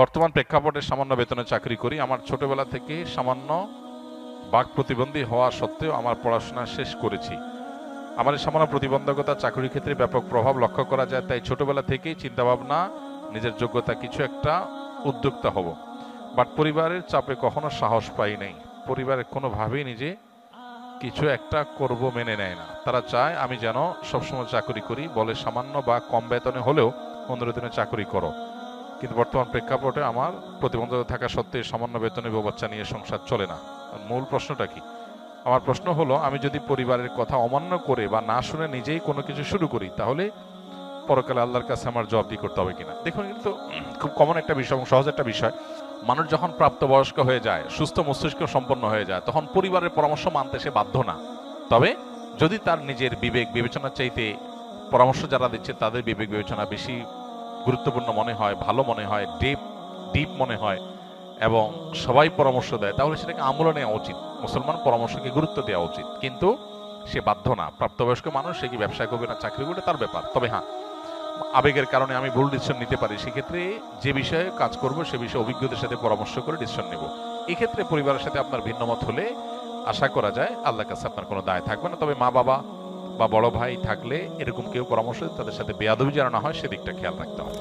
বর্তমান প্রেক্ষাপটে সামান্য বেতনে চাকরি করি। আমার ছোটবেলা থেকে সামান্য বাক প্রতিবন্ধী হওয়া সত্ত্বেও আমার পড়াশোনা শেষ করেছি। আমার এই সামান্য প্রতিবন্ধকতা চাকরির ক্ষেত্রে ব্যাপক প্রভাব লক্ষ্য করা যায়, তাই ছোটবেলা থেকেই চিন্তাভাবনা নিজের যোগ্যতা কিছু একটা উদ্যোক্তা হব। বাট পরিবারের চাপে কখনো সাহস পাই নাই। পরিবারের কোনোভাবেই নিজে কিছু একটা করব মেনে নেয় না। তারা চায় আমি যেন সবসময় চাকরি করি, বলে সামান্য বা কম বেতনে হলেও 15 দিনে চাকরি করো। কিন্তু বর্তমান প্রেক্ষাপটে আমার প্রতিবন্ধকতা থাকা সত্ত্বেও সামান্য বেতনে বউ বাচ্চা নিয়ে সংসার চলে না। মূল প্রশ্নটা কি? আমার প্রশ্ন হলো, আমি যদি পরিবারের কথা অমান্য করে বা না শুনে নিজেই কোনো কিছু শুরু করি, তাহলে পরকালে আল্লাহর কাছে আমার জবাবদি করতে হবে কিনা। দেখুন, কিন্তু খুব কমন একটা বিষয় এবং সহজ একটা বিষয়। মানুষ যখন প্রাপ্তবয়স্ক হয়ে যায়, সুস্থ মস্তিষ্ক সম্পন্ন হয়ে যায়, তখন পরিবারের পরামর্শ মানতে সে বাধ্য না। তবে যদি তার নিজের বিবেক বিবেচনার চাইতে পরামর্শ যারা দিচ্ছে তাদের বিবেক বিবেচনা বেশি গুরুত্বপূর্ণ মনে হয়, ভালো মনে হয়, ডিপ মনে হয় এবং সবাই পরামর্শ দেয়, তাহলে সেটাকে আমলে নেওয়া উচিত। মুসলমান পরামর্শকে গুরুত্ব দেওয়া উচিত, কিন্তু সে বাধ্য না। প্রাপ্তবয়স্ক মানুষ সে কি ব্যবসা করবে না চাকরি করবে তার ব্যাপার। তবে হ্যাঁ, আবেগের কারণে আমি ভুল ডিসিশন নিতে পারি, সেক্ষেত্রে যে বিষয়ে কাজ করব সে বিষয়ে অভিজ্ঞদের সাথে পরামর্শ করে ডিসিশন নেব। এক্ষেত্রে পরিবারের সাথে আপনার ভিন্নমত হলে আশা করা যায় আল্লাহর কাছে আপনার কোনো দায় থাকবে না। তবে মা বাবা বা বড় ভাই থাকলে এরকম কেউ পরামর্শ তাদের সাথে বেয়াদবি যেন না হয় সেদিকটা খেয়াল রাখতে হবে।